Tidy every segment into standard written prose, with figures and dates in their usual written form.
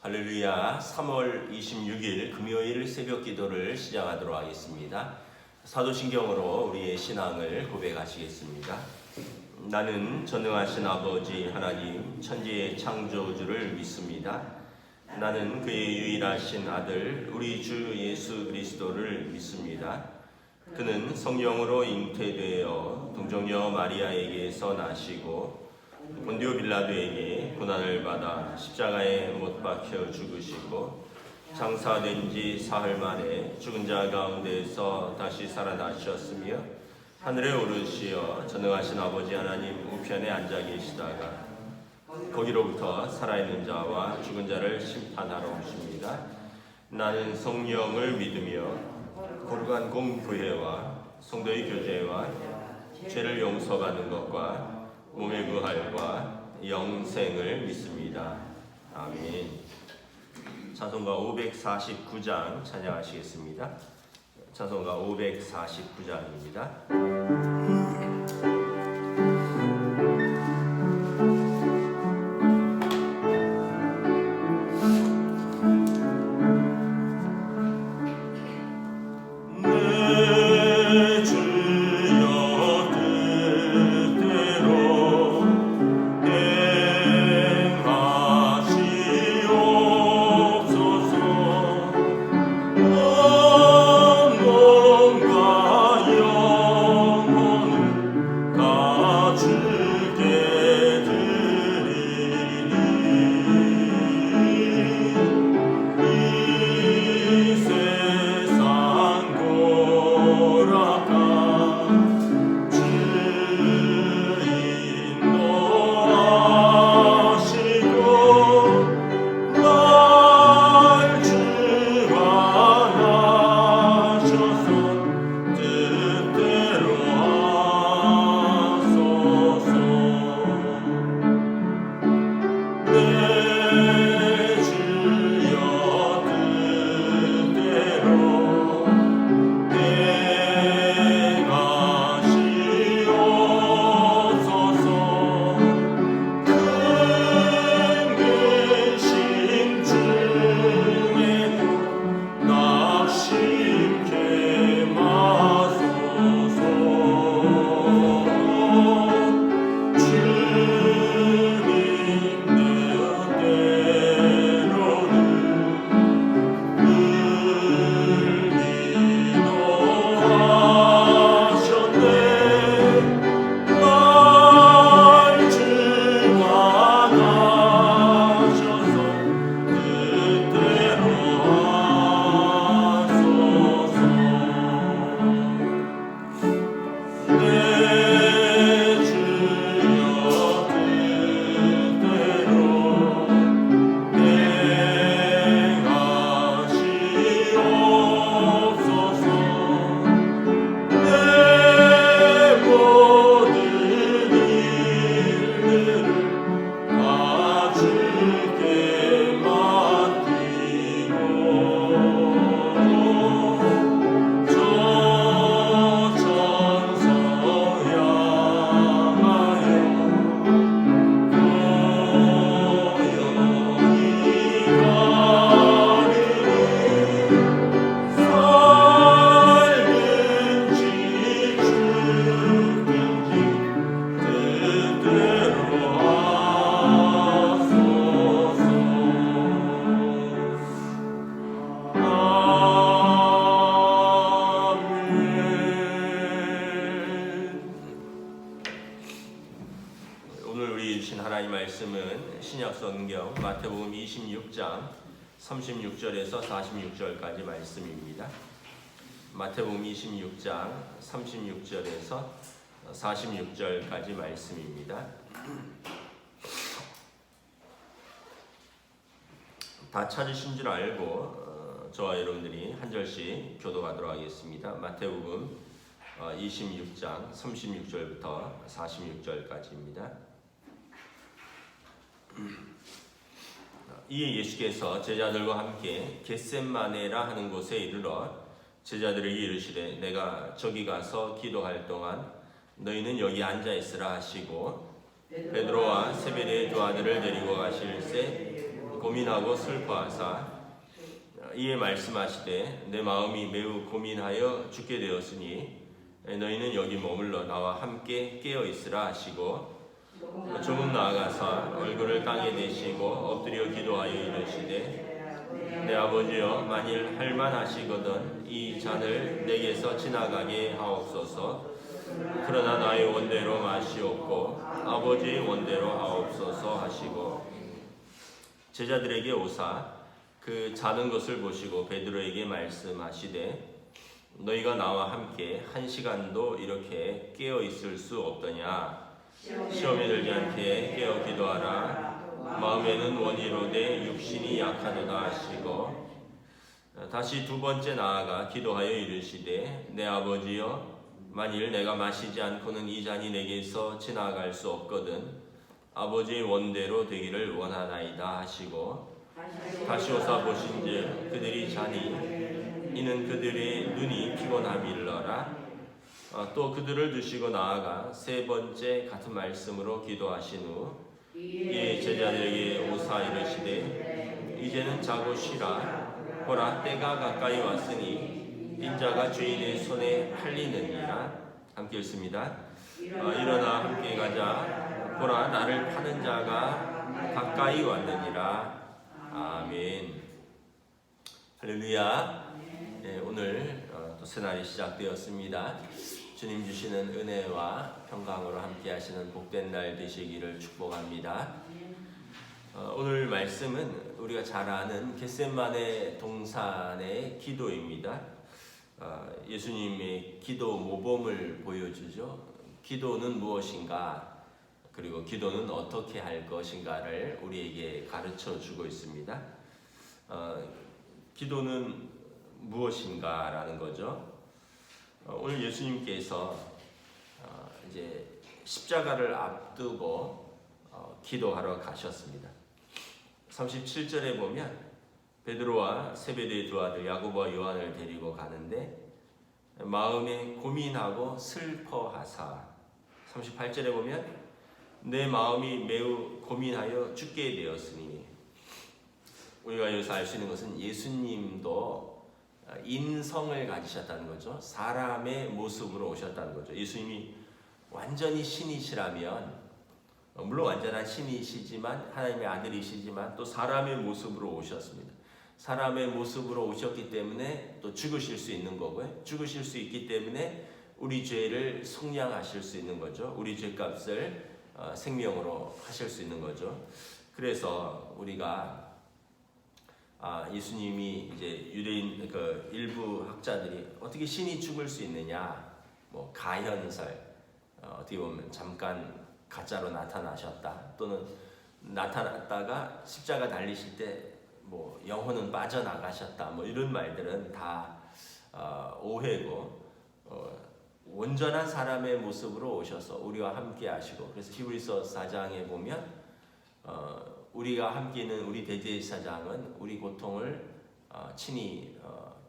할렐루야. 3월 26일 금요일 새벽 기도를 시작하도록 하겠습니다. 사도신경으로 우리의 신앙을 고백하시겠습니다. 나는 전능하신 아버지 하나님 천지의 창조주를 믿습니다. 나는 그의 유일하신 아들 우리 주 예수 그리스도를 믿습니다. 그는 성령으로 잉태되어 동정녀 마리아에게서 나시고 본디오 빌라도에게 고난을 받아 십자가에 못 박혀 죽으시고 장사된 지 사흘 만에 죽은 자 가운데에서 다시 살아나셨으며 하늘에 오르시어 전능하신 아버지 하나님 우편에 앉아 계시다가 거기로부터 살아있는 자와 죽은 자를 심판하러 오십니다. 나는 성령을 믿으며 거룩한 공부회와 성도의 교제와 죄를 용서받는 것과 몸의 부활과 영생을 믿습니다. 아멘. 찬송가 549장 찬양하시겠습니다. 찬송가 549장입니다. 신약성경 마태복음 26장 36절에서 46절까지 말씀입니다. 마태복음 26장 36절에서 46절까지 말씀입니다. 다 찾으신 줄 알고 저와 여러분들이 한 절씩 교독하도록 하겠습니다. 마태복음 26장 36절부터 46절까지입니다. 이에 예수께서 제자들과 함께 겟셋마네라 하는 곳에 이르러 제자들에게 이르시되 내가 저기 가서 기도할 동안 너희는 여기 앉아 있으라 하시고 베드로와 세베대의 두 아들을 데리고 가실새 고민하고 슬퍼하사 이에 말씀하시되 내 마음이 매우 고민하여 죽게 되었으니 너희는 여기 머물러 나와 함께 깨어 있으라 하시고 조금 나아가사 얼굴을 땅에 대시고 엎드려 기도하여 이르시되 내 아버지여 만일 할만하시거든 이 잔을 내게서 지나가게 하옵소서. 그러나 나의 원대로 마시옵고 아버지의 원대로 하옵소서 하시고 제자들에게 오사 그 자는 것을 보시고 베드로에게 말씀하시되 너희가 나와 함께 한 시간도 이렇게 깨어 있을 수 없더냐. 시험에 들지 않게 깨어 기도하라. 마음에는 원이로되 육신이 약하도다 하시고 다시 두 번째 나아가 기도하여 이르시되 내 아버지여 만일 내가 마시지 않고는 이 잔이 내게서 지나갈 수 없거든 아버지의 원대로 되기를 원하나이다 하시고 다시 오사 보신즉 그들이 자니 이는 그들의 눈이 피곤함일러라. 또 그들을 두시고 나아가 세 번째 같은 말씀으로 기도하신 후 이에 제자들에게 오사 이르시되 이제는 자고 쉬라. 보라 때가 가까이 왔으니 인자가 주인의 손에 팔리느니라. 함께 읽습니다. 일어나 함께 가자. 보라 나를 파는 자가 가까이 왔느니라. 아멘. 할렐루야. 네, 오늘 또 새날이 시작되었습니다. 주님 주시는 은혜와 평강으로 함께 하시는 복된 날 되시기를 축복합니다. 오늘 말씀은 우리가 잘 아는 겟세마네 동산의 기도입니다. 예수님의 기도 모범을 보여주죠. 기도는 무엇인가, 그리고 기도는 어떻게 할 것인가를 우리에게 가르쳐 주고 있습니다. 기도는 무엇인가라는 거죠. 오늘 예수님께서 이제 십자가를 앞두고 기도하러 가셨습니다. 37절에 보면 베드로와 세베대의 두 아들 야고보와 요한을 데리고 가는데 마음에 고민하고 슬퍼하사 38절에 보면 내 마음이 매우 고민하여 죽게 되었으니 우리가 여기서 알 수 있는 것은 예수님도 인성을 가지셨다는 거죠. 사람의 모습으로 오셨다는 거죠. 예수님이 완전히 신이시라면 물론 완전한 신이시지만 하나님의 아들이시지만 또 사람의 모습으로 오셨습니다. 사람의 모습으로 오셨기 때문에 또 죽으실 수 있는 거고요. 죽으실 수 있기 때문에 우리 죄를 속량하실 수 있는 거죠. 우리 죄값을 생명으로 하실 수 있는 거죠. 그래서 우리가 예수님이 이제 유대인 그 일부 학자들이 어떻게 신이 죽을 수 있느냐, 뭐 가현설, 어떻게 보면 잠깐 가짜로 나타나셨다, 또는 나타났다가 십자가 달리실 때 뭐 영혼은 빠져나가셨다, 뭐 이런 말들은 다 오해고 온전한 사람의 모습으로 오셔서 우리와 함께 하시고, 그래서 히브리서 4장에 보면 우리가 함께 있는 우리 대제사장은 우리 고통을 친히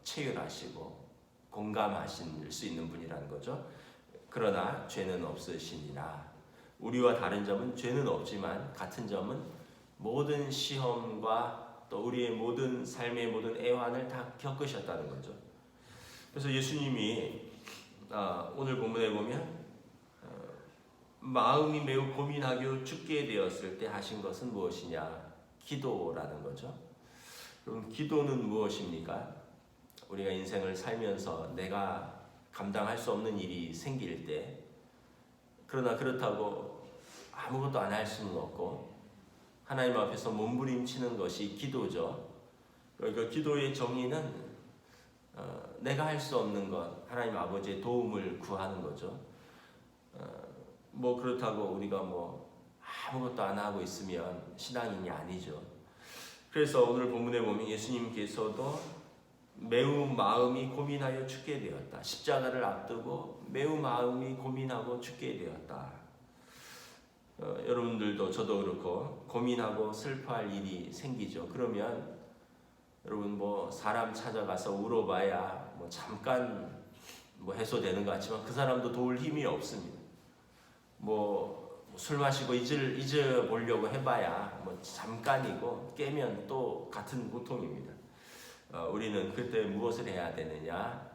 체휼하시고 공감하실 수 있는 분이라는 거죠. 그러나 죄는 없으시니라. 우리와 다른 점은 죄는 없지만 같은 점은 모든 시험과 또 우리의 모든 삶의 모든 애환을 다 겪으셨다는 거죠. 그래서 예수님이 오늘 본문에 보면 마음이 매우 고민하고 죽게 되었을 때 하신 것은 무엇이냐? 기도라는 거죠. 그럼 기도는 무엇입니까? 우리가 인생을 살면서 내가 감당할 수 없는 일이 생길 때, 그러나 그렇다고 아무것도 안 할 수는 없고 하나님 앞에서 몸부림치는 것이 기도죠. 그러니까 기도의 정의는 내가 할 수 없는 것, 하나님 아버지의 도움을 구하는 거죠. 뭐 그렇다고 우리가 뭐 아무것도 안 하고 있으면 신앙인이 아니죠. 그래서 오늘 본문에 보면 예수님께서도 매우 마음이 고민하여 죽게 되었다. 십자가를 앞두고 매우 마음이 고민하고 죽게 되었다. 여러분들도 저도 그렇고 고민하고 슬퍼할 일이 생기죠. 그러면 여러분 뭐 사람 찾아가서 울어봐야 뭐 잠깐 뭐 해소되는 것 같지만 그 사람도 도울 힘이 없습니다. 뭐 술 마시고 잊어보려고 해봐야 뭐 잠깐이고 깨면 또 같은 고통입니다. 우리는 그때 무엇을 해야 되느냐?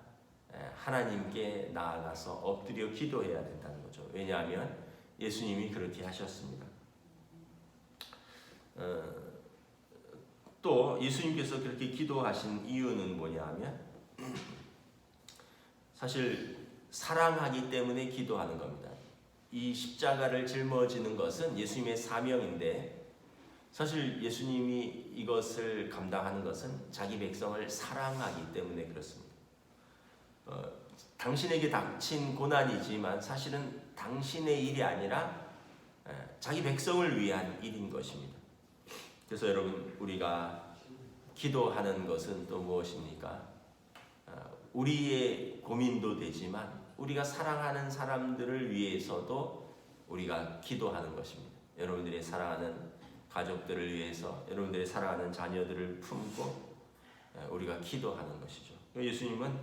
하나님께 나아가서 엎드려 기도해야 된다는 거죠. 왜냐하면 예수님이 그렇게 하셨습니다. 또 예수님께서 그렇게 기도하신 이유는 뭐냐 하면 사실 사랑하기 때문에 기도하는 겁니다. 이 십자가를 짊어지는 것은 예수님의 사명인데 사실 예수님이 이것을 감당하는 것은 자기 백성을 사랑하기 때문에 그렇습니다. 당신에게 닥친 고난이지만 사실은 당신의 일이 아니라 자기 백성을 위한 일인 것입니다. 그래서 여러분 우리가 기도하는 것은 또 무엇입니까? 우리의 고민도 되지만 우리가 사랑하는 사람들을 위해서도 우리가 기도하는 것입니다. 여러분들의 사랑하는 가족들을 위해서 여러분들의 사랑하는 자녀들을 품고 우리가 기도하는 것이죠. 예수님은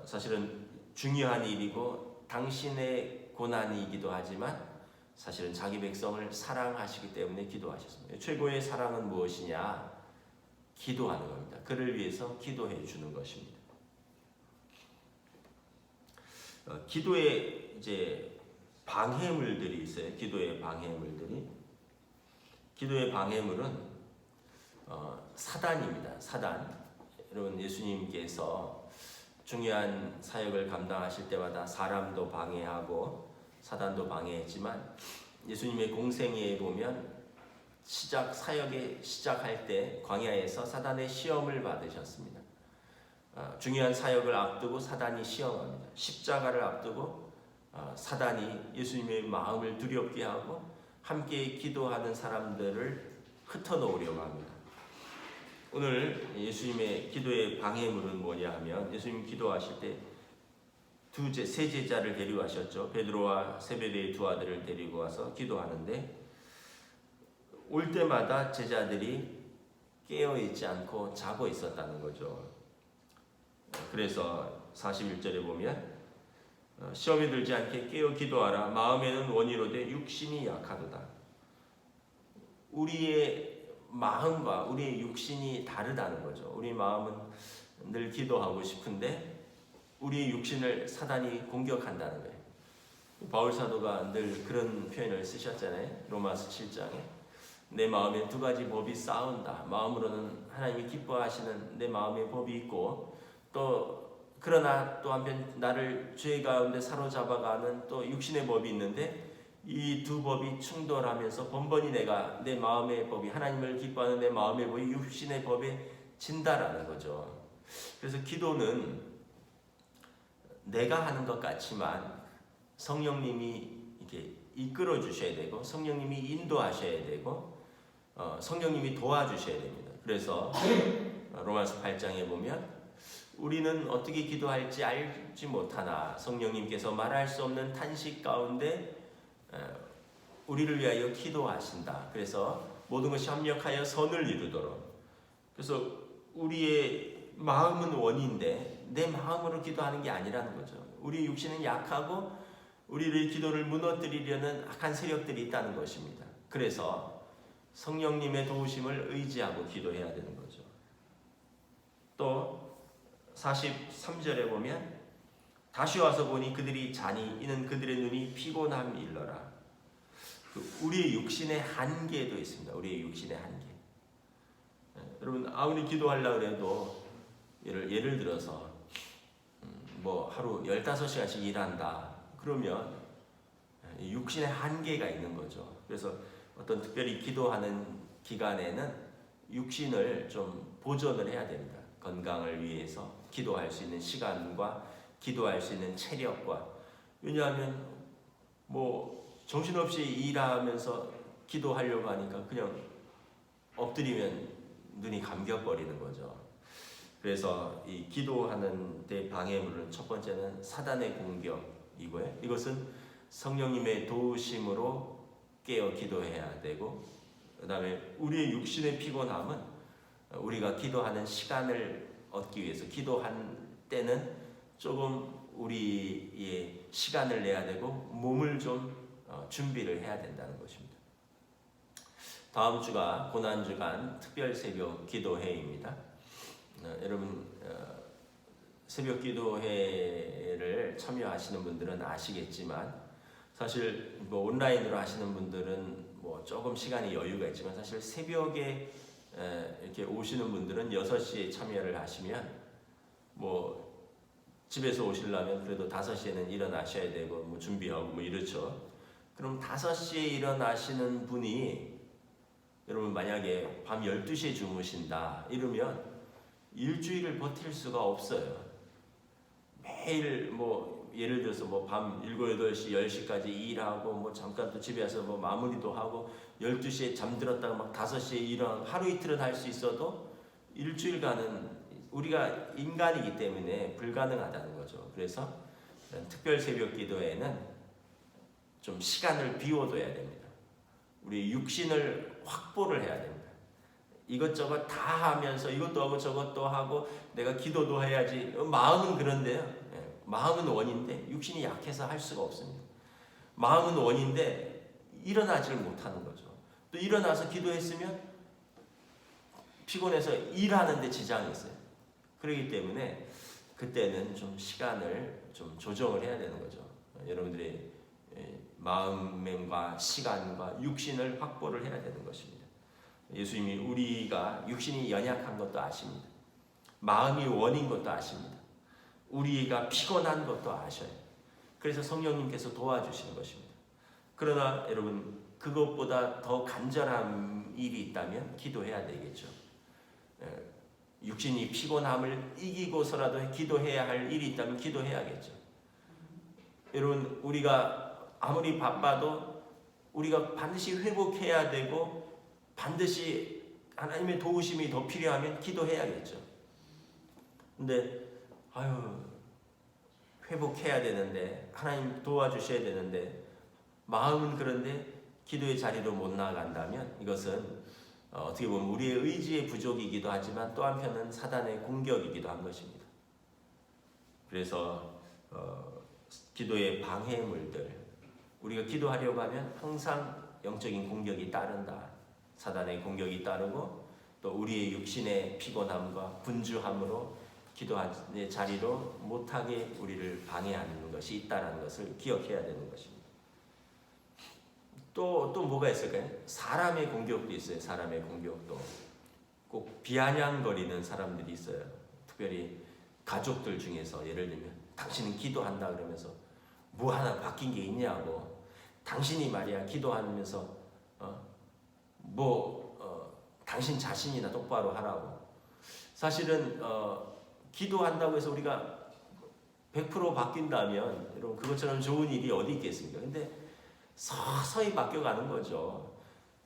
사실은 중요한 일이고 당신의 고난이기도 하지만 사실은 자기 백성을 사랑하시기 때문에 기도하셨습니다. 최고의 사랑은 무엇이냐? 기도하는 겁니다. 그를 위해서 기도해 주는 것입니다. 기도에 이제 방해물들이 있어요. 기도의 방해물들이. 기도의 방해물은 사단입니다. 사단. 여러분 예수님께서 중요한 사역을 감당하실 때마다 사람도 방해하고 사단도 방해했지만 예수님의 공생애에 보면 사역에 시작할 때 광야에서 사단의 시험을 받으셨습니다. 중요한 사역을 앞두고 사단이 시험합니다. 십자가를 앞두고 사단이 예수님의 마음을 두렵게 하고 함께 기도하는 사람들을 흩어놓으려고 합니다. 오늘 예수님의 기도의 방해물은 뭐냐 하면 예수님 기도하실 때 세 제자를 데려가셨죠. 베드로와 세베대의 두 아들을 데리고 와서 기도하는데 올 때마다 제자들이 깨어있지 않고 자고 있었다는 거죠. 그래서 41절에 보면 시험에 들지 않게 깨어 기도하라. 마음에는 원이로되 육신이 약하도다. 우리의 마음과 우리의 육신이 다르다는 거죠. 우리 마음은 늘 기도하고 싶은데 우리의 육신을 사단이 공격한다는 거예요. 바울 사도가 늘 그런 표현을 쓰셨잖아요. 로마서 7장에 내 마음에 두 가지 법이 싸운다. 마음으로는 하나님이 기뻐하시는 내 마음의 법이 있고 또 그러나 또 한편 나를 죄 가운데 사로잡아가는 또 육신의 법이 있는데 이 두 법이 충돌하면서 번번이 내가 내 마음의 법이 하나님을 기뻐하는 내 마음의 법이 육신의 법에 진다라는 거죠. 그래서 기도는 내가 하는 것 같지만 성령님이 이렇게 이끌어 주셔야 되고 성령님이 인도하셔야 되고 성령님이 도와주셔야 됩니다. 그래서 로마서 8장에 보면 우리는 어떻게 기도할지 알지 못하나 성령님께서 말할 수 없는 탄식 가운데 우리를 위하여 기도하신다. 그래서 모든 것이 협력하여 선을 이루도록. 그래서 우리의 마음은 원인데 내 마음으로 기도하는 게 아니라는 거죠. 우리 육신은 약하고 우리의 기도를 무너뜨리려는 악한 세력들이 있다는 것입니다. 그래서 성령님의 도우심을 의지하고 기도해야 되는 거죠. 또 43절에 보면 다시 와서 보니 그들이 자니 이는 그들의 눈이 피곤함 일러라. 우리의 육신의 한계도 있습니다. 우리의 육신의 한계. 여러분 아무리 기도하려고 해도 예를 들어서 뭐 하루 15시간씩 일한다. 그러면 육신의 한계가 있는 거죠. 그래서 어떤 특별히 기도하는 기간에는 육신을 좀 보존을 해야 됩니다. 건강을 위해서 기도할 수 있는 시간과 기도할 수 있는 체력과. 왜냐하면 뭐 정신없이 일하면서 기도하려고 하니까 그냥 엎드리면 눈이 감겨버리는 거죠. 그래서 이 기도하는 데 방해물은 첫 번째는 사단의 공격이고요. 이것은 성령님의 도우심으로 깨어 기도해야 되고, 그 다음에 우리의 육신의 피곤함은 우리가 기도하는 시간을 얻기 위해서 기도할 때는 조금 우리의 시간을 내야 되고 몸을 좀 준비를 해야 된다는 것입니다. 다음 주가 고난주간 특별 새벽 기도회입니다. 여러분 새벽 기도회를 참여하시는 분들은 아시겠지만 사실 뭐 온라인으로 하시는 분들은 뭐 조금 시간이 여유가 있지만 사실 새벽에 이렇게 오시는 분들은 6시에 참여를 하시면 뭐 집에서 오시려면 그래도 5시에는 일어나셔야 되고 뭐 준비하고 뭐 이렇죠. 그럼 5시에 일어나시는 분이 여러분 만약에 밤 12시에 주무신다 이러면 일주일을 버틸 수가 없어요. 매일 뭐 예를 들어서 뭐 밤 7, 8시, 10시까지 일하고 뭐 잠깐 또 집에 와서 뭐 마무리도 하고 12시에 잠들었다가 막 5시에 일어나고 하루 이틀은 할 수 있어도 일주일간은 우리가 인간이기 때문에 불가능하다는 거죠. 그래서 특별 새벽 기도에는 좀 시간을 비워둬야 됩니다. 우리 육신을 확보를 해야 됩니다. 이것저것 다 하면서 이것도 하고 저것도 하고 내가 기도도 해야지. 마음은 그런데요. 마음은 원인데 육신이 약해서 할 수가 없습니다. 마음은 원인데 일어나지를 못하는 거죠. 또 일어나서 기도했으면 피곤해서 일하는데 지장이 있어요. 그렇기 때문에 그때는 좀 시간을 좀 조정을 해야 되는 거죠. 여러분들의 마음과 시간과 육신을 확보를 해야 되는 것입니다. 예수님이 우리가 육신이 연약한 것도 아십니다. 마음이 원인 것도 아십니다. 우리가 피곤한 것도 아셔요. 그래서 성령님께서 도와주시는 것입니다. 그러나 여러분 그것보다 더 간절한 일이 있다면 기도해야 되겠죠. 육신이 피곤함을 이기고서라도 기도해야 할 일이 있다면 기도해야겠죠. 여러분 우리가 아무리 바빠도 우리가 반드시 회복해야 되고 반드시 하나님의 도우심이 더 필요하면 기도해야겠죠. 근데 회복해야 되는데 하나님 도와주셔야 되는데 마음은 그런데 기도의 자리로 못 나간다면 이것은 어떻게 보면 우리의 의지의 부족이기도 하지만 또 한편은 사단의 공격이기도 한 것입니다. 그래서 기도의 방해물들 우리가 기도하려고 하면 항상 영적인 공격이 따른다. 사단의 공격이 따르고 또 우리의 육신의 피곤함과 분주함으로 기도의 자리로 못하게 우리를 방해하는 것이 있다는 것을 기억해야 되는 것입니다. 또 뭐가 있을까요? 사람의 공격도 있어요. 사람의 공격도 꼭 비아냥거리는 사람들이 있어요. 특별히 가족들 중에서 예를 들면 당신은 기도한다 그러면서 뭐 하나 바뀐 게 있냐고 당신이 말이야 기도하면서 당신 자신이나 똑바로 하라고. 사실은 기도한다고 해서 우리가 100% 바뀐다면 여러분 그것처럼 좋은 일이 어디 있겠습니까? 근데 서서히 바뀌어가는 거죠.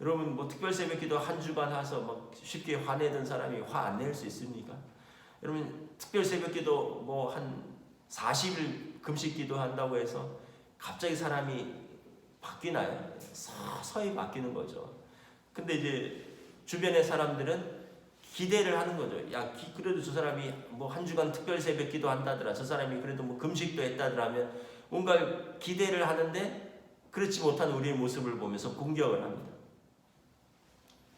여러분 뭐 특별 새벽 기도 한 주간 해서 막 쉽게 화내던 사람이 화 안 낼 수 있습니까? 여러분 특별 새벽 기도 뭐 한 40일 금식 기도한다고 해서 갑자기 사람이 바뀌나요? 서서히 바뀌는 거죠. 근데 이제 주변의 사람들은 기대를 하는 거죠. 야, 그래도 저 사람이 뭐 한 주간 특별 새벽 기도 한다더라. 저 사람이 그래도 뭐 금식도 했다더라면 뭔가 기대를 하는데 그렇지 못한 우리의 모습을 보면서 공격을 합니다.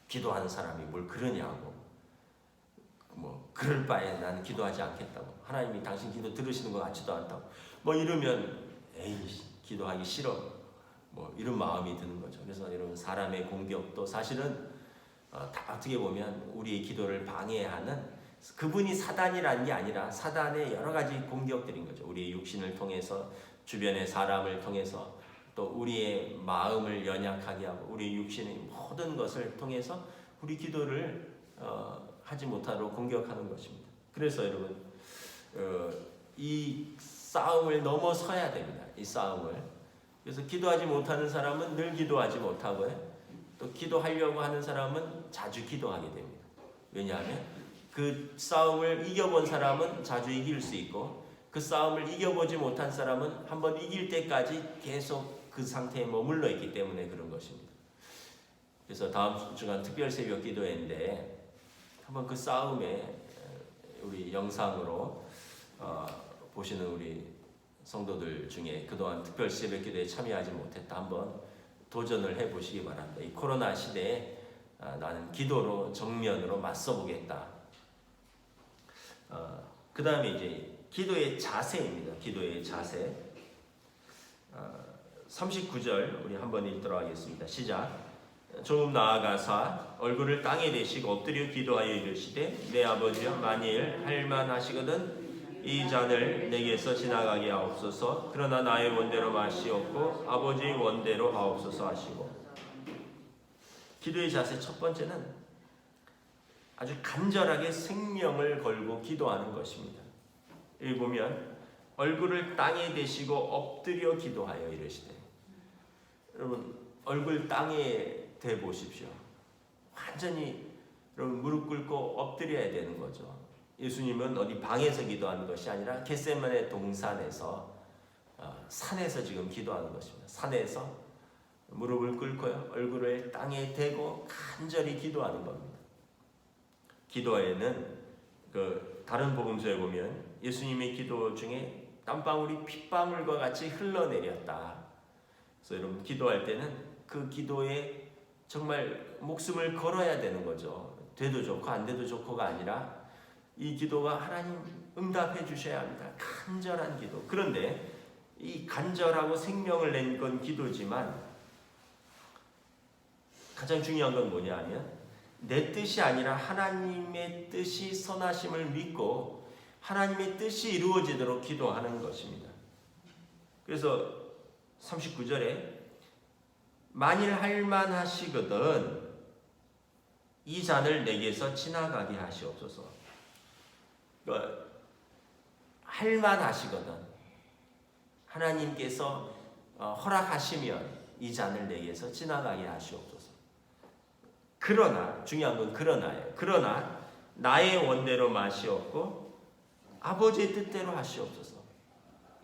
기도하는 사람이 뭘 그러냐고. 뭐 그럴 바에 나는 기도하지 않겠다고. 하나님이 당신 기도 들으시는 것 같지도 않다고. 뭐 이러면 에이 기도하기 싫어. 뭐 이런 마음이 드는 거죠. 그래서 여러분 사람의 공격도 사실은 다 어떻게 보면 우리의 기도를 방해하는 그분이 사단이라는 게 아니라 사단의 여러 가지 공격들인 거죠. 우리의 육신을 통해서 주변의 사람을 통해서 또 우리의 마음을 연약하게 하고 우리 육신의 모든 것을 통해서 우리 기도를 하지 못하도록 공격하는 것입니다. 그래서 여러분 이 싸움을 넘어서야 됩니다. 이 싸움을. 그래서 기도하지 못하는 사람은 늘 기도하지 못하고요. 또 기도하려고 하는 사람은 자주 기도하게 됩니다. 왜냐하면 그 싸움을 이겨본 사람은 자주 이길 수 있고 그 싸움을 이겨보지 못한 사람은 한번 이길 때까지 계속 그 상태에 머물러 있기 때문에 그런 것입니다. 그래서 다음 주간 특별 새벽 기도회인데 한번 그 싸움에 우리 영상으로 보시는 우리 성도들 중에 그동안 특별 새벽 기도에 참여하지 못했다 한번 도전을 해보시기 바랍니다. 이 코로나 시대에 나는 기도로 정면으로 맞서보겠다. 그 다음에 이제 기도의 자세입니다. 기도의 자세. 39절 우리 한번 읽도록 하겠습니다. 시작. 조금 나아가사 얼굴을 땅에 대시고 엎드려 기도하여 이르시되 내 아버지여 만일 할만하시거든 이 잔을 내게서 지나가게 하옵소서. 그러나 나의 원대로 마시옵고 아버지의 원대로 하옵소서 하시고. 기도의 자세 첫 번째는 아주 간절하게 생명을 걸고 기도하는 것입니다. 여기 보면 얼굴을 땅에 대시고 엎드려 기도하여 이르시되. 여러분 얼굴 땅에 대 보십시오. 완전히 여러분 무릎 꿇고 엎드려야 되는 거죠. 예수님은 어디 방에서 기도하는 것이 아니라 겟세마네 동산에서 산에서 지금 기도하는 것입니다. 산에서 무릎을 꿇고요, 얼굴을 땅에 대고 간절히 기도하는 겁니다. 기도에는 그 다른 복음서에 보면 예수님의 기도 중에 땀방울이 핏방울과 같이 흘러내렸다. 그래서 여러분 기도할 때는 그 기도에 정말 목숨을 걸어야 되는 거죠. 돼도 좋고 안 돼도 좋고가 아니라 이 기도가 하나님 응답해 주셔야 합니다. 간절한 기도. 그런데 이 간절하고 생명을 낸 건 기도지만 가장 중요한 건 뭐냐 하면 내 뜻이 아니라 하나님의 뜻이 선하심을 믿고 하나님의 뜻이 이루어지도록 기도하는 것입니다. 그래서 39절에 만일 할만하시거든 이 잔을 내게서 지나가게 하시옵소서. 그러니까 할만하시거든 하나님께서 허락하시면 이 잔을 내게서 지나가게 하시옵소서. 그러나 중요한 건 그러나예요. 그러나 나의 원대로 마시옵고 아버지의 뜻대로 하시옵소서.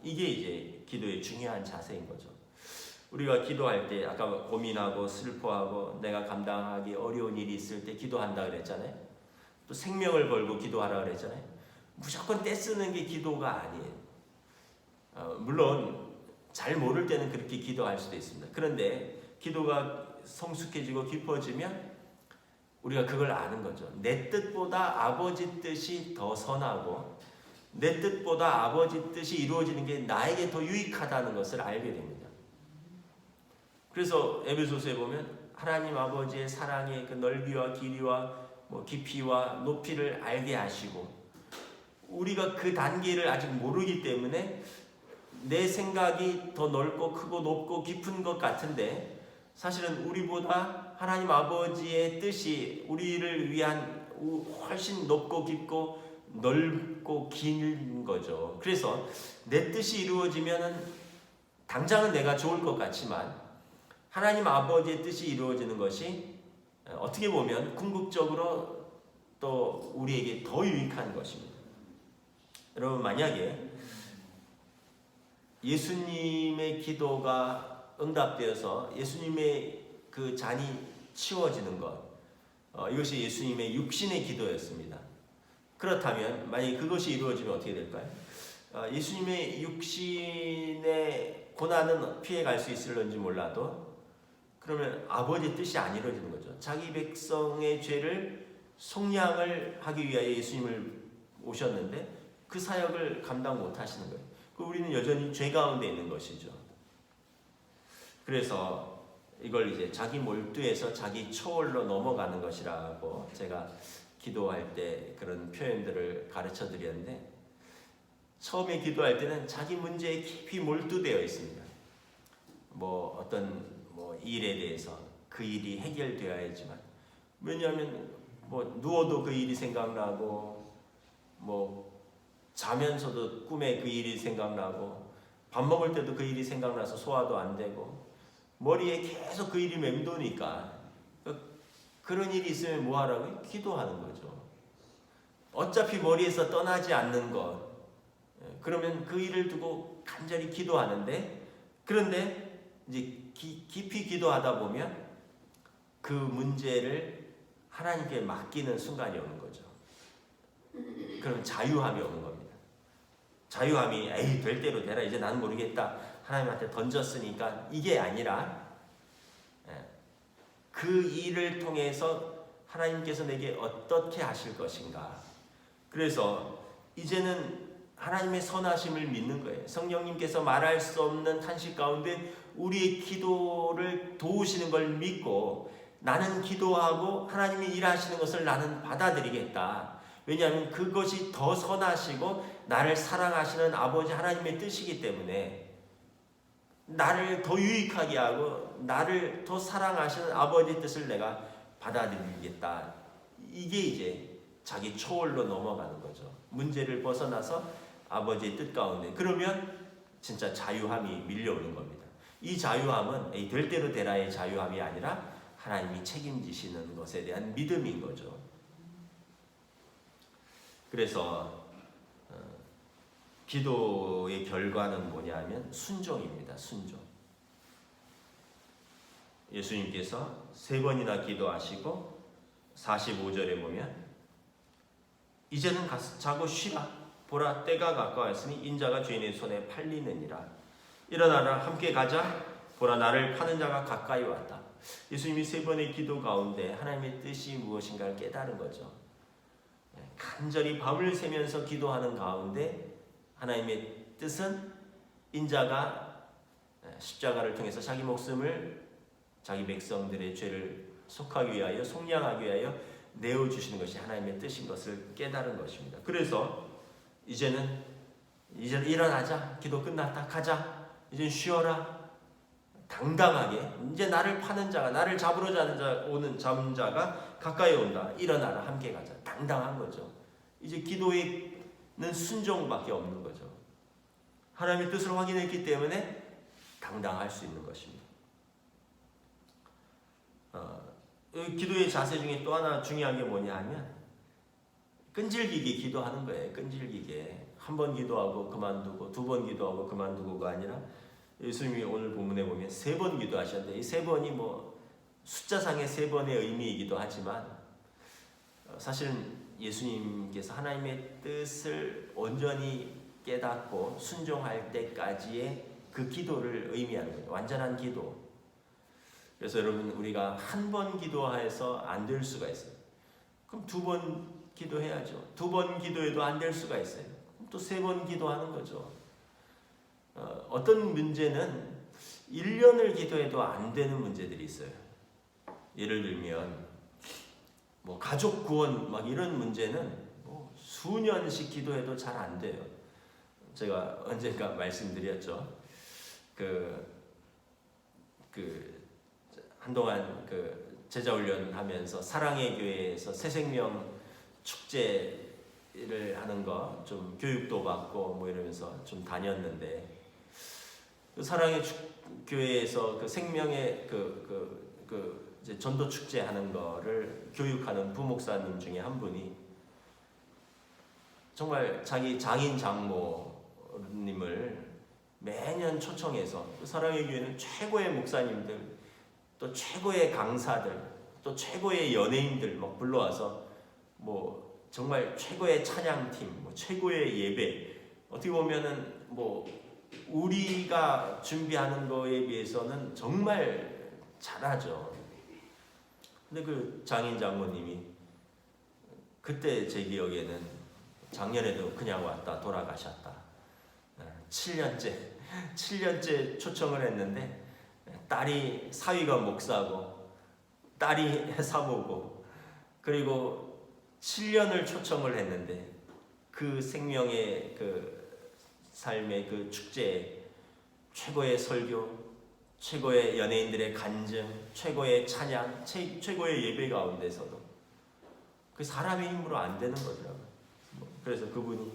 이게 이제 기도의 중요한 자세인 거죠. 우리가 기도할 때 아까 고민하고 슬퍼하고 내가 감당하기 어려운 일이 있을 때 기도한다 그랬잖아요. 또 생명을 걸고 기도하라 그랬잖아요. 무조건 떼쓰는 게 기도가 아니에요. 물론 잘 모를 때는 그렇게 기도할 수도 있습니다. 그런데 기도가 성숙해지고 깊어지면 우리가 그걸 아는 거죠. 내 뜻보다 아버지 뜻이 더 선하고 내 뜻보다 아버지 뜻이 이루어지는 게 나에게 더 유익하다는 것을 알게 됩니다. 그래서 에베소서에 보면 하나님 아버지의 사랑의 그 넓이와 길이와 깊이와 높이를 알게 하시고 우리가 그 단계를 아직 모르기 때문에 내 생각이 더 넓고 크고 높고 깊은 것 같은데 사실은 우리보다 하나님 아버지의 뜻이 우리를 위한 훨씬 높고 깊고 넓고 긴 거죠. 그래서 내 뜻이 이루어지면은 당장은 내가 좋을 것 같지만 하나님 아버지의 뜻이 이루어지는 것이 어떻게 보면 궁극적으로 또 우리에게 더 유익한 것입니다. 여러분 만약에 예수님의 기도가 응답되어서 예수님의 그 잔이 치워지는 것, 이것이 예수님의 육신의 기도였습니다. 그렇다면 만약에 그것이 이루어지면 어떻게 될까요? 예수님의 육신의 고난은 피해갈 수 있을런지 몰라도 그러면 아버지의 뜻이 안 이루어지는 거죠. 자기 백성의 죄를 속량을 하기 위하여 예수님을 오셨는데 그 사역을 감당 못 하시는 거예요. 우리는 여전히 죄 가운데 있는 것이죠. 그래서 이걸 이제 자기 몰두에서 자기 초월로 넘어가는 것이라고 제가 기도할 때 그런 표현들을 가르쳐 드렸는데 처음에 기도할 때는 자기 문제에 깊이 몰두되어 있습니다. 어떤 일에 대해서 그 일이 해결되어야지만 왜냐하면 누워도 그 일이 생각나고 자면서도 꿈에 그 일이 생각나고 밥 먹을 때도 그 일이 생각나서 소화도 안 되고 머리에 계속 그 일이 맴도니까 그런 일이 있으면 뭐 하라고요? 기도하는 거죠. 어차피 머리에서 떠나지 않는 것. 그러면 그 일을 두고 간절히 기도하는데 그런데 이제 깊이 기도하다 보면 그 문제를 하나님께 맡기는 순간이 오는 거죠. 그럼 자유함이 오는 겁니다. 자유함이 에이 될 대로 되라 이제 나는 모르겠다 하나님한테 던졌으니까 이게 아니라 그 일을 통해서 하나님께서 내게 어떻게 하실 것인가. 그래서 이제는 하나님의 선하심을 믿는 거예요. 성령님께서 말할 수 없는 탄식 가운데 우리의 기도를 도우시는 걸 믿고 나는 기도하고 하나님이 일하시는 것을 나는 받아들이겠다. 왜냐하면 그것이 더 선하시고 나를 사랑하시는 아버지 하나님의 뜻이기 때문에 나를 더 유익하게 하고 나를 더 사랑하시는 아버지의 뜻을 내가 받아들이겠다. 이게 이제 자기 초월로 넘어가는 거죠. 문제를 벗어나서 아버지의 뜻 가운데. 그러면 진짜 자유함이 밀려오는 겁니다. 이 자유함은 될 대로 되라의 자유함이 아니라 하나님이 책임지시는 것에 대한 믿음인 거죠. 그래서 기도의 결과는 뭐냐면 순종입니다. 순종. 예수님께서 3번이나 기도하시고 45절에 보면 이제는 가서 자고 쉬라. 보라 때가 가까웠으니 인자가 죄인의 손에 팔리느니라. 일어나라 함께 가자. 보라 나를 파는 자가 가까이 왔다. 예수님이 3번의 기도 가운데 하나님의 뜻이 무엇인가를 깨달은 거죠. 간절히 밤을 새면서 기도하는 가운데 하나님의 뜻은 인자가 십자가를 통해서 자기 목숨을 자기 백성들의 죄를 속하기 위하여 속량하기 위하여 내어주시는 것이 하나님의 뜻인 것을 깨달은 것입니다. 그래서 이제 일어나자. 기도 끝났다. 가자. 이제 쉬어라. 당당하게 이제 나를 파는 자가 나를 잡으러 잡는 자가 가까이 온다. 일어나라. 함께 가자. 당당한 거죠. 이제 기도에는 순종밖에 없는 거죠. 하나님의 뜻을 확인했기 때문에 당당할 수 있는 것입니다. 기도의 자세 중에 또 하나 중요한 게 뭐냐 하면 끈질기게 기도하는 거예요. 끈질기게. 한 번 기도하고 그만두고 2번 기도하고 그만두고가 아니라 예수님이 오늘 본문에 보면 3번 기도하셨는데 이 3번이 뭐 숫자상의 3번의 의미이기도 하지만 사실은 예수님께서 하나님의 뜻을 온전히 깨닫고 순종할 때까지의 그 기도를 의미하는 거예요. 완전한 기도. 그래서 여러분 우리가 한 번 기도해서 안 될 수가 있어요. 그럼 2번 기도해야죠. 2번 기도해도 안 될 수가 있어요. 그럼 또 3번 기도하는 거죠. 어떤 문제는 1년을 기도해도 안 되는 문제들이 있어요. 예를 들면 뭐 가족 구원 막 이런 문제는 뭐 수년씩 기도해도 잘 안 돼요. 제가 언젠가 말씀드렸죠. 한동안 제자 훈련하면서 사랑의 교회에서 새생명 축제를 하는 거 좀 교육도 받고 뭐 이러면서 좀 다녔는데 그 사랑의 교회에서 그 생명의 이제 전도 축제 하는 거를 교육하는 부목사님 중에 한 분이 정말 자기 장인 장모님을 매년 초청해서 그 사랑의 교회는 최고의 목사님들 또 최고의 강사들 또 최고의 연예인들 막 불러와서 뭐 정말 최고의 찬양팀 뭐 최고의 예배 어떻게 보면은 뭐 우리가 준비하는 거에 비해서는 정말 잘하죠. 근데 그 장인 장모님이 그때 제 기억에는 작년에도 그냥 왔다 돌아가셨다. 7년째 초청을 했는데 딸이 사위가 목사고 딸이 사모고 그리고 7년을 초청을 했는데 그 생명의 그 삶의 그 축제에 최고의 설교, 최고의 연예인들의 간증, 최고의 찬양, 최고의 예배 가운데서도 그 사람의 힘으로 안 되는 거더라고요. 그래서 그분이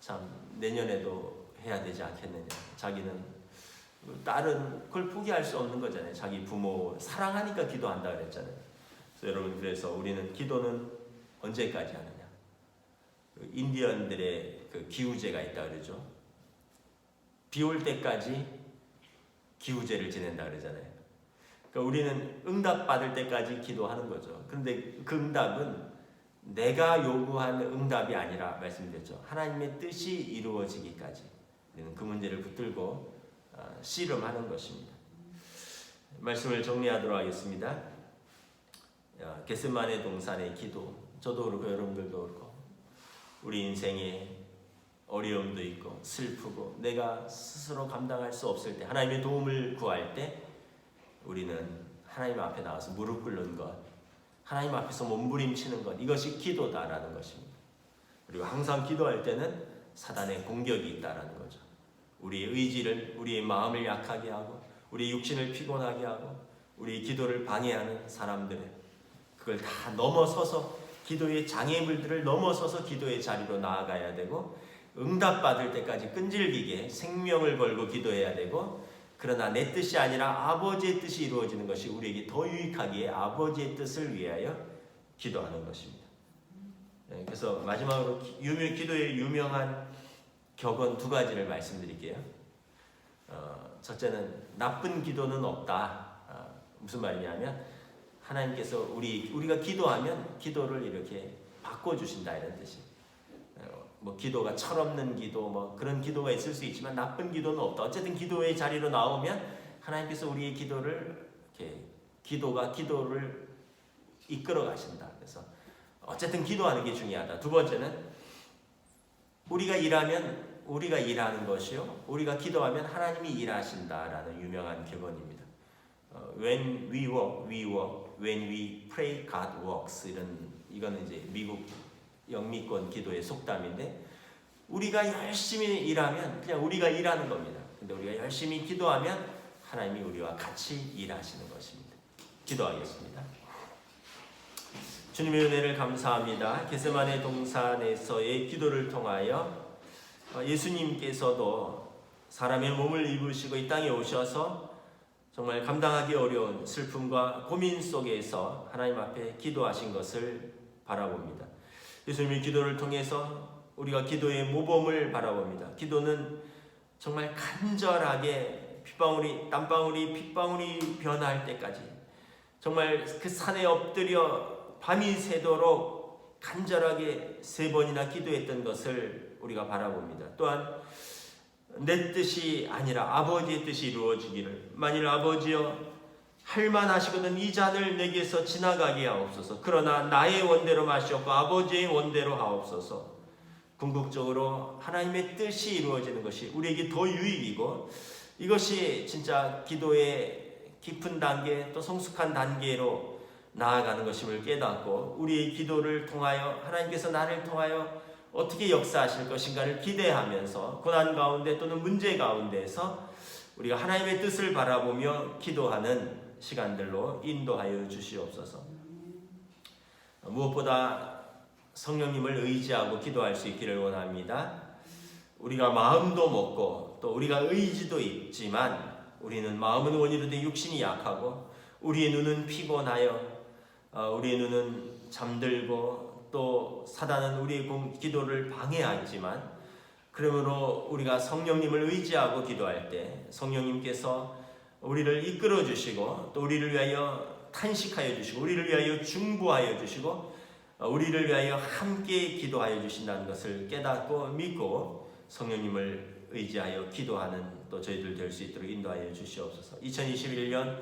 참 내년에도 해야 되지 않겠느냐. 자기는 딸은 그걸 포기할 수 없는 거잖아요. 자기 부모 사랑하니까 기도한다 그랬잖아요. 그래서 여러분 그래서 우리는 기도는 언제까지 하느냐. 인디언들의 그 기우제가 있다 그러죠. 비 올 때까지 기우제를 지낸다 그러잖아요. 그러니까 우리는 응답 받을 때까지 기도하는 거죠. 그런데 그 응답은 내가 요구한 응답이 아니라 말씀드렸죠. 하나님의 뜻이 이루어지기까지 우리는 그 문제를 붙들고 씨름하는 것입니다. 말씀을 정리하도록 하겠습니다. 겟세마네 동산의 기도, 저도 그렇고 여러분들도 그렇고 우리 인생에 어려움도 있고 슬프고 내가 스스로 감당할 수 없을 때 하나님의 도움을 구할 때 우리는 하나님 앞에 나와서 무릎 꿇는 것, 하나님 앞에서 몸부림치는 것, 이것이 기도다라는 것입니다. 그리고 항상 기도할 때는 사단의 공격이 있다라는 거죠. 우리의 의지를, 우리의 마음을 약하게 하고 우리의 육신을 피곤하게 하고 우리의 기도를 방해하는 사람들의 그걸 다 넘어서서 기도의 장애물들을 넘어서서 기도의 자리로 나아가야 되고 응답받을 때까지 끈질기게 생명을 걸고 기도해야 되고, 그러나 내 뜻이 아니라 아버지의 뜻이 이루어지는 것이 우리에게 더 유익하기에 아버지의 뜻을 위하여 기도하는 것입니다. 그래서 마지막으로 기도의 유명한 격언 두 가지를 말씀드릴게요. 첫째는 나쁜 기도는 없다. 무슨 말이냐면 하나님께서 우리가 기도하면 기도를 이렇게 바꿔주신다 이런 뜻이. 뭐 기도가 철없는 기도 뭐 그런 기도가 있을 수 있지만 나쁜 기도는 없다. 어쨌든 기도의 자리로 나오면 하나님께서 우리의 기도를 이렇게 기도를 이끌어 가신다. 그래서 어쨌든 기도하는 게 중요하다. 두 번째는 우리가 일하는 것이요, 우리가 기도하면 하나님이 일하신다라는 유명한 격언입니다. When we work, we work. When we pray, God works. 이거는 이제 미국 영미권 기도의 속담인데, 우리가 열심히 일하면 그냥 우리가 일하는 겁니다. 근데 우리가 열심히 기도하면 하나님이 우리와 같이 일하시는 것입니다. 기도하겠습니다. 주님의 은혜를 감사합니다. 겟세마네 동산에서의 기도를 통하여 예수님께서도 사람의 몸을 입으시고 이 땅에 오셔서 정말 감당하기 어려운 슬픔과 고민 속에서 하나님 앞에 기도하신 것을 바라봅니다. 예수님의 기도를 통해서 우리가 기도의 모범을 바라봅니다. 기도는 정말 간절하게 땀방울이 핏방울이 변할 때까지 정말 그 산에 엎드려 밤이 새도록 간절하게 3번이나 기도했던 것을 우리가 바라봅니다. 또한 내 뜻이 아니라 아버지의 뜻이 이루어지기를, 만일 아버지여 할만하시거든 이 잔을 내게서 지나가게 하옵소서. 그러나 나의 원대로 마시옵고 아버지의 원대로 하옵소서. 궁극적으로 하나님의 뜻이 이루어지는 것이 우리에게 더 유익이고, 이것이 진짜 기도의 깊은 단계 또 성숙한 단계로 나아가는 것임을 깨닫고, 우리의 기도를 통하여 하나님께서 나를 통하여 어떻게 역사하실 것인가를 기대하면서 고난 가운데 또는 문제 가운데에서 우리가 하나님의 뜻을 바라보며 기도하는 시간들로 인도하여 주시옵소서. 무엇보다 성령님을 의지하고 기도할 수 있기를 원합니다. 우리가 마음도 먹고 또 우리가 의지도 있지만 우리는 마음은 원이로되 육신이 약하고 우리의 눈은 피곤하여 우리의 눈은 잠들고 또 사단은 우리의 기도를 방해하지만, 그러므로 우리가 성령님을 의지하고 기도할 때 성령님께서 우리를 이끌어 주시고 또 우리를 위하여 탄식하여 주시고 우리를 위하여 중보하여 주시고 우리를 위하여 함께 기도하여 주신다는 것을 깨닫고 믿고 성령님을 의지하여 기도하는 또 저희들 될 수 있도록 인도하여 주시옵소서. 2021년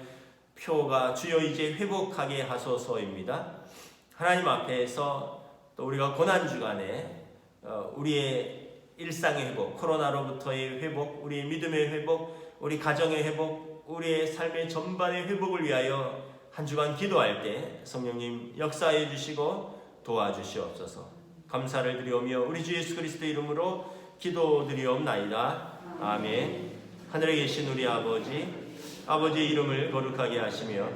표가 주여 이제 회복하게 하소서입니다. 하나님 앞에서 또 우리가 고난주간에 우리의 일상의 회복, 코로나로부터의 회복, 우리의 믿음의 회복, 우리 가정의 회복, 우리의 삶의 전반의 회복을 위하여 한 주간 기도할 때 성령님 역사해 주시고 도와주시옵소서. 감사를 드리오며 우리 주 예수 그리스도의 이름으로 기도드리옵나이다. 아멘. 하늘에 계신 우리 아버지의 이름을 거룩하게 하시며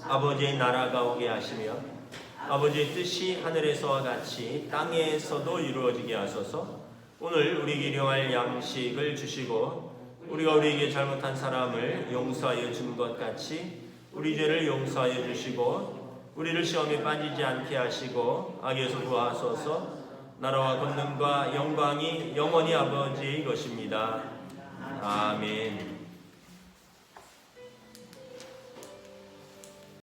아버지의 나라가 오게 하시며 아버지의 뜻이 하늘에서와 같이 땅에서도 이루어지게 하소서. 오늘 우리에게 일용할 양식을 주시고 우리가 우리에게 잘못한 사람을 용서하여 준 것 같이 우리 죄를 용서하여 주시고 우리를 시험에 빠지지 않게 하시고 악에서 구하소서. 나라와 권능과 영광이 영원히 아버지의 것입니다. 아멘.